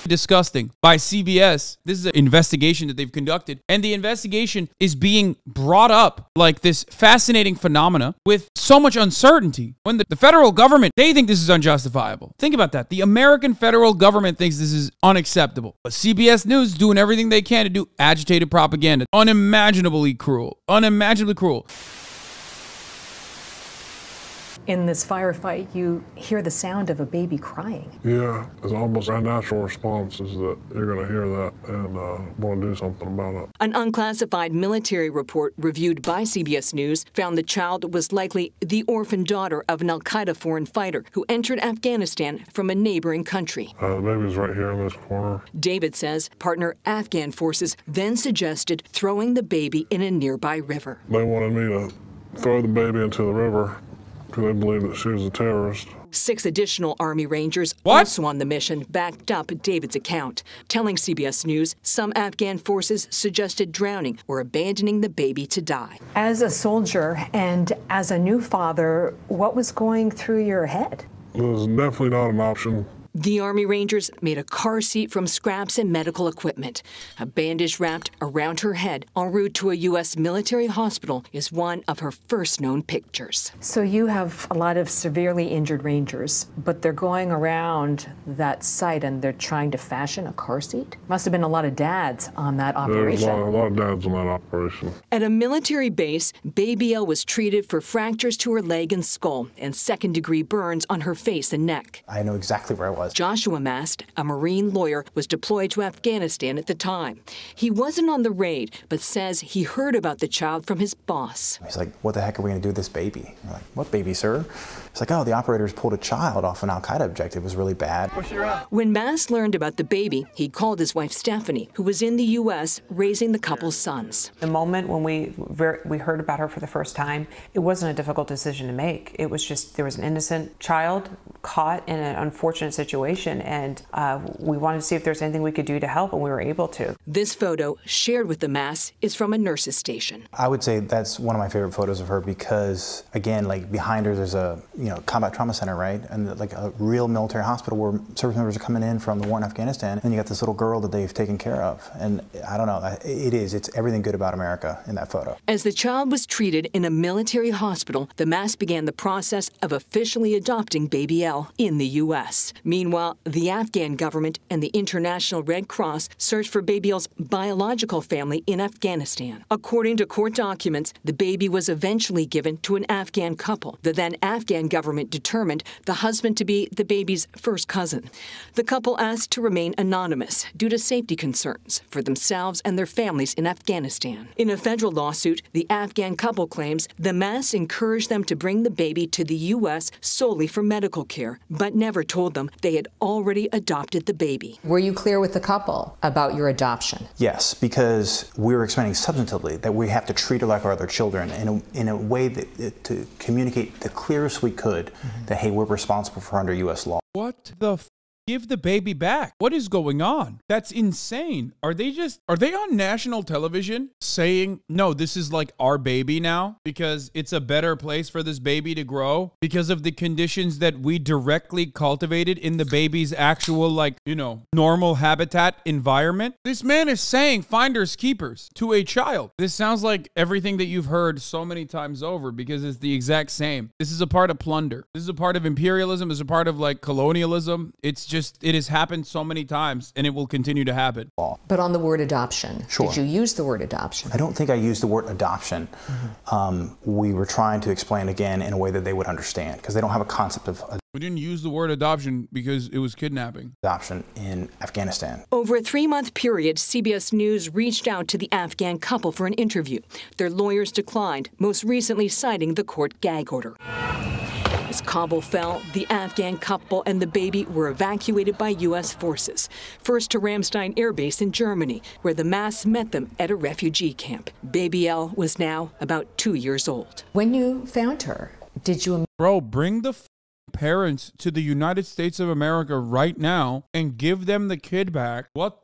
disgusting by CBS. This is an investigation that they've conducted, and the investigation is being brought up like this fascinating phenomena with so much uncertainty when the federal government, they think this is unjustifiable. Think about that. The American federal government thinks this is unacceptable, but CBS News doing everything they can to do agitated propaganda. Unimaginably cruel. Unimaginably cruel. In this firefight, you hear the sound of a baby crying. Yeah, it's almost our natural response is that you're going to hear that and want to do something about it. An unclassified military report reviewed by CBS News found the child was likely the orphan daughter of an al-Qaeda foreign fighter who entered Afghanistan from a neighboring country. The baby's right here in this corner. David says partner Afghan forces then suggested throwing the baby in a nearby river. They wanted me to throw the baby into the river because they believed that she was a terrorist. 6 additional Army Rangers also on the mission backed up David's account, telling CBS News some Afghan forces suggested drowning or abandoning the baby to die. As a soldier and as a new father, what was going through your head? It was definitely not an option. The Army Rangers made a car seat from scraps and medical equipment. A bandage wrapped around her head en route to a U.S. military hospital is one of her first known pictures. So you have a lot of severely injured Rangers, but they're going around that site and they're trying to fashion a car seat? Must have been a lot of dads on that operation. There's a lot of dads on that operation. At a military base, Baby Elle was treated for fractures to her leg and skull and second-degree burns on her face and neck. I know exactly where I was. Joshua Mast, a Marine lawyer, was deployed to Afghanistan at the time. He wasn't on the raid, but says he heard about the child from his boss. He's like, what the heck are we going to do with this baby? We're like, what baby, sir? It's like, oh, the operators pulled a child off an al-Qaeda objective. It was really bad. When Mast learned about the baby, he called his wife Stephanie, who was in the U.S. raising the couple's sons. The moment when we heard about her for the first time, it wasn't a difficult decision to make. It was just, there was an innocent child caught in an unfortunate situation, and we wanted to see if there's anything we could do to help, and we were able to. This photo, shared with the Masts, is from a nurse's station. I would say that's one of my favorite photos of her because, again, like behind her there's a combat trauma center, right? And like a real military hospital where service members are coming in from the war in Afghanistan, and you got this little girl that they've taken care of. And I don't know, it's everything good about America in that photo. As the child was treated in a military hospital, the Masts began the process of officially adopting Baby Elle in the U.S. Meanwhile, the Afghan government and the International Red Cross searched for Baby Elle's biological family in Afghanistan. According to court documents, the baby was eventually given to an Afghan couple. The then Afghan government determined the husband to be the baby's first cousin. The couple asked to remain anonymous due to safety concerns for themselves and their families in Afghanistan. In a federal lawsuit, the Afghan couple claims the Masts encouraged them to bring the baby to the U.S. solely for medical care, but never told them they had already adopted the baby. Were you clear with the couple about your adoption? Yes, because we were explaining substantively that we have to treat her like our other children in a way that to communicate the clearest we could that, hey, we're responsible for under U.S. law. What the f? Give the baby back. What is going on? That's insane. Are they on national television saying, no, this is like our baby now because it's a better place for this baby to grow because of the conditions that we directly cultivated in the baby's actual, like, normal habitat environment? This man is saying finders keepers to a child. This sounds like everything that you've heard so many times over because it's the exact same. This is a part of plunder. This is a part of imperialism. This is a part of like colonialism. It has happened so many times and it will continue to happen. But on the word adoption, Sure. Did you use the word adoption? I don't think I used the word adoption. We were trying to explain again in a way that they would understand because they don't have a concept of We didn't use the word adoption because it was kidnapping. Adoption in Afghanistan. Over a 3-month period, CBS News reached out to the Afghan couple for an interview. Their lawyers declined, most recently citing the court gag order. As Kabul fell, the Afghan couple and the baby were evacuated by U.S. forces, first to Ramstein Air Base in Germany, where the Masts met them at a refugee camp. Baby Elle was now about 2 years old. When you found her, did you... Bro, bring the parents to the United States of America right now and give them the kid back. What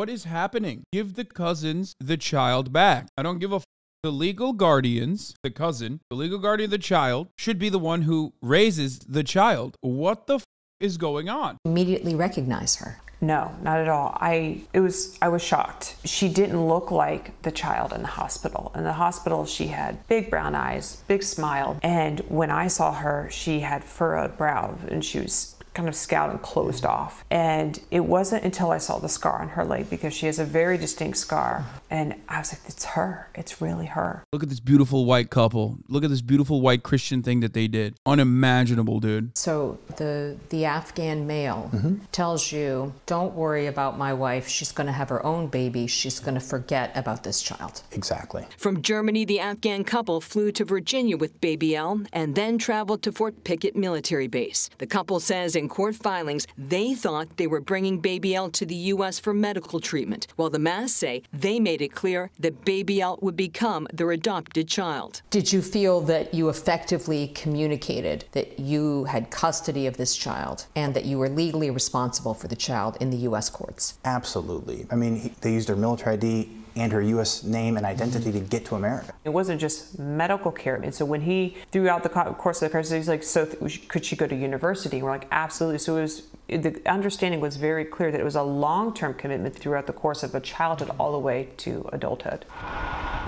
is happening? Give the cousins the child back. I don't give a The legal guardians, the cousin, the legal guardian of the child should be the one who raises the child. What the is going on? Immediately recognize her. No, not at all. I was shocked. She didn't look like the child in the hospital. In the hospital, she had big brown eyes, big smile. And when I saw her, she had furrowed brow and she was kind of scowled and closed off. And it wasn't until I saw the scar on her leg, because she has a very distinct scar. And I was like, it's her. It's really her. Look at this beautiful white couple. Look at this beautiful white Christian thing that they did. Unimaginable, dude. So the Afghan male tells you, don't worry about my wife. She's going to have her own baby. She's going to forget about this child. Exactly. From Germany, the Afghan couple flew to Virginia with baby Elle and then traveled to Fort Pickett military base. The couple says in court filings they thought they were bringing baby Elle to the U.S. for medical treatment, while the Mass say they made it clear that baby Elle would become their adopted child. Did you feel that you effectively communicated that you had custody of this child and that you were legally responsible for the child in the U.S. courts? Absolutely. I mean, they used her military ID and her U.S. name and identity to get to America. It wasn't just medical care. And so when he, throughout the course of the crisis, he's like, so could she go to university? And we're like, absolutely. So the understanding was very clear that it was a long-term commitment throughout the course of a childhood all the way to adulthood.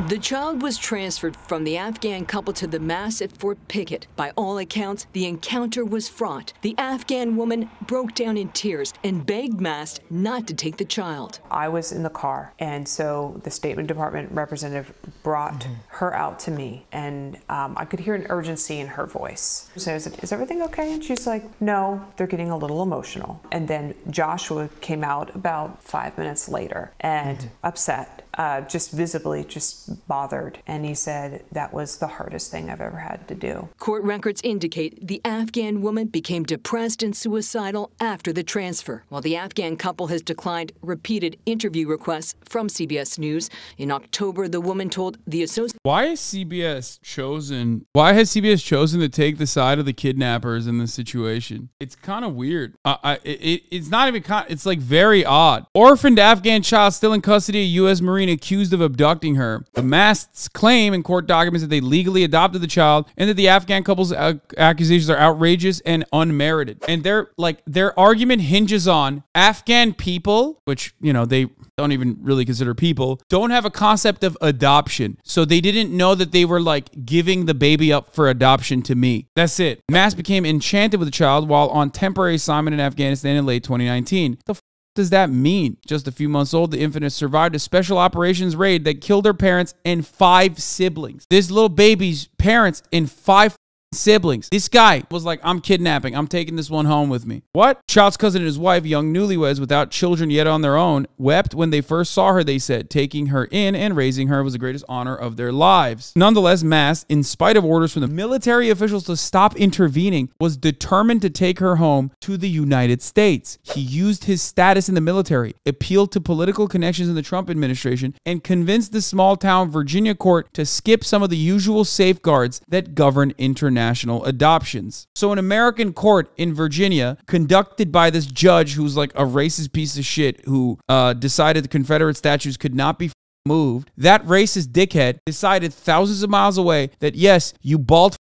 The child was transferred from the Afghan couple to the Mass at Fort Pickett. By all accounts, the encounter was fraught. The Afghan woman broke down in tears and begged Mass not to take the child. I was in the car, and so the State Department representative brought her out to me, and I could hear an urgency in her voice. So I said, is everything okay? And she's like, no, they're getting a little emotional. And then Joshua came out about 5 minutes later and upset. Just visibly just bothered. And he said that was the hardest thing I've ever had to do. Court records indicate the Afghan woman became depressed and suicidal after the transfer, while the Afghan couple has declined repeated interview requests from CBS News. In October, the woman told the Associated... Why has CBS chosen to take the side of the kidnappers in this situation? It's kind of weird. It's not even it's like very odd. Orphaned Afghan child still in custody, a U.S. Marine accused of abducting her. The Masts claim in court documents that they legally adopted the child and that the Afghan couple's accusations are outrageous and unmerited. And their argument hinges on Afghan people, which, you know, they don't even really consider people, don't have a concept of adoption. So they didn't know that they were like giving the baby up for adoption to me. That's it. Mast became enchanted with the child while on temporary assignment in Afghanistan in late 2019. The does that mean? Just a few months old, the infant has survived a special operations raid that killed her parents and 5 siblings. This little baby's parents and 5 siblings. This guy was like, I'm kidnapping. I'm taking this one home with me. What? Child's cousin and his wife, young newlyweds without children yet on their own, wept when they first saw her, they said. Taking her in and raising her was the greatest honor of their lives. Nonetheless, Mast, in spite of orders from the military officials to stop intervening, was determined to take her home to the United States. He used his status in the military, appealed to political connections in the Trump administration, and convinced the small-town Virginia court to skip some of the usual safeguards that govern international adoptions. So an American court in Virginia, conducted by this judge who's like a racist piece of shit who decided the Confederate statues could not be moved, that racist dickhead decided thousands of miles away that yes, you bald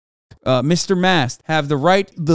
Mr. Mast have the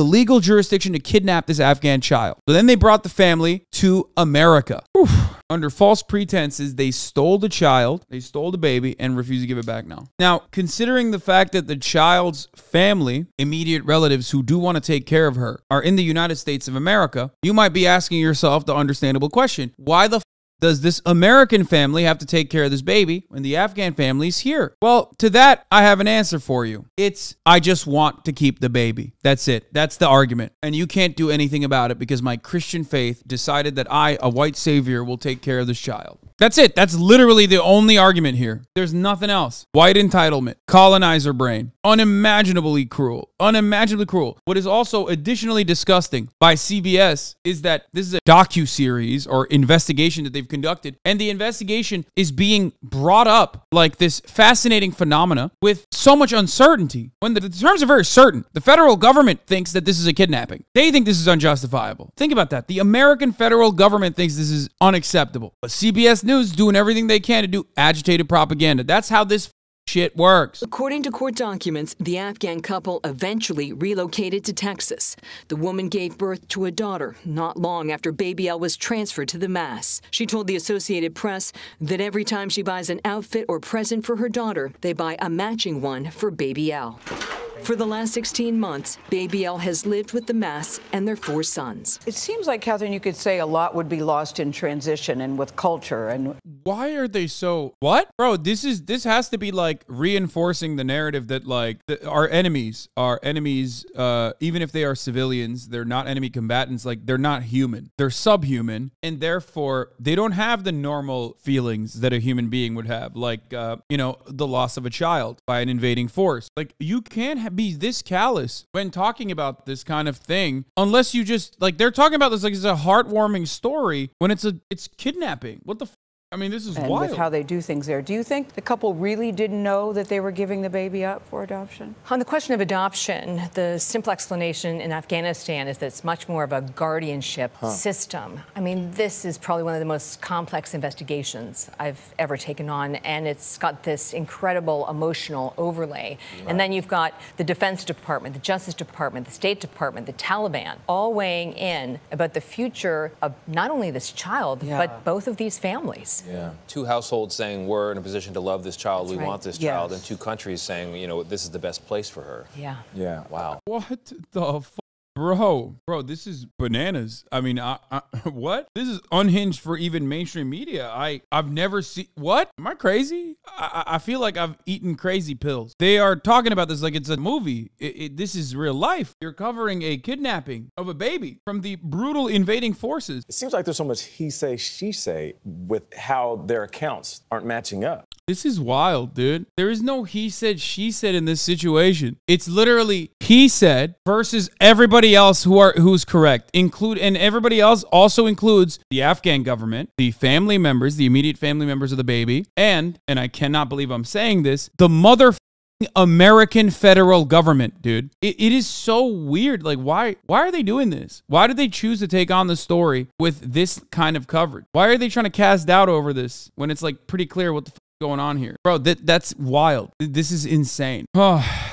legal jurisdiction to kidnap this Afghan child. So then they brought the family to America. Whew. Under false pretenses, they stole the child, they stole the baby, and refused to give it back now. Now, considering the fact that the child's family, immediate relatives who do want to take care of her, are in the United States of America, you might be asking yourself the understandable question, why the does this American family have to take care of this baby when the Afghan family's here? Well, to that, I have an answer for you. It's, I just want to keep the baby. That's it. That's the argument. And you can't do anything about it because my Christian faith decided that I, a white savior, will take care of this child. That's it. That's literally the only argument here. There's nothing else. White entitlement, colonizer brain, unimaginably cruel, unimaginably cruel. What is also additionally disgusting by CBS is that this is a docuseries or investigation that they've conducted, and the investigation is being brought up like this fascinating phenomena with so much uncertainty when the terms are very certain. The federal government thinks that this is a kidnapping. They think this is unjustifiable. Think about that. The American federal government thinks this is unacceptable. But CBS News doing everything they can to do agitated propaganda. That's how this shit works. According to court documents, the Afghan couple eventually relocated to Texas. The woman gave birth to a daughter not long after Baby L was transferred to the Mass. She told the Associated Press that every time she buys an outfit or present for her daughter, they buy a matching one for Baby L. For the last 16 months, Baby L has lived with the Mass and their 4 sons. It seems like, Catherine, you could say a lot would be lost in transition and with culture. And why are they so what, bro? This has to be like reinforcing the narrative that like our enemies are enemies. Even if they are civilians, they're not enemy combatants. Like they're not human. They're subhuman, and therefore they don't have the normal feelings that a human being would have. Like you know, the loss of a child by an invading force. Like you can't be this callous when talking about this kind of thing unless you just like they're talking about this like it's a heartwarming story when it's kidnapping. What the I mean, this is and wild. With how they do things there. Do you think the couple really didn't know that they were giving the baby up for adoption? On the question of adoption, the simple explanation in Afghanistan is that it's much more of a guardianship system. I mean, this is probably one of the most complex investigations I've ever taken on, and it's got this incredible emotional overlay. Right. And then you've got the Defense Department, the Justice Department, the State Department, the Taliban, all weighing in about the future of not only this child, but both of these families. Yeah. 2 households saying we're in a position to love this child, we want this child, and 2 countries saying, you know, this is the best place for her. Yeah. Yeah. Wow. What the fuck? Bro, this is bananas. I mean, what? This is unhinged for even mainstream media. I've never seen, what? Am I crazy? I feel like I've eaten crazy pills. They are talking about this like it's a movie. This is real life. You're covering a kidnapping of a baby from the brutal invading forces. It seems like there's so much he say, she say with how their accounts aren't matching up. This is wild, dude. There is no he said, she said in this situation. It's literally he said versus everybody else who's correct. And everybody else also includes the Afghan government, the family members, the immediate family members of the baby, and I cannot believe I'm saying this, the motherfucking American federal government, dude. It is so weird. Like, why are they doing this? Why did they choose to take on the story with this kind of coverage? Why are they trying to cast doubt over this when it's like pretty clear what the going on here? Bro, that's wild. This is insane. Oh.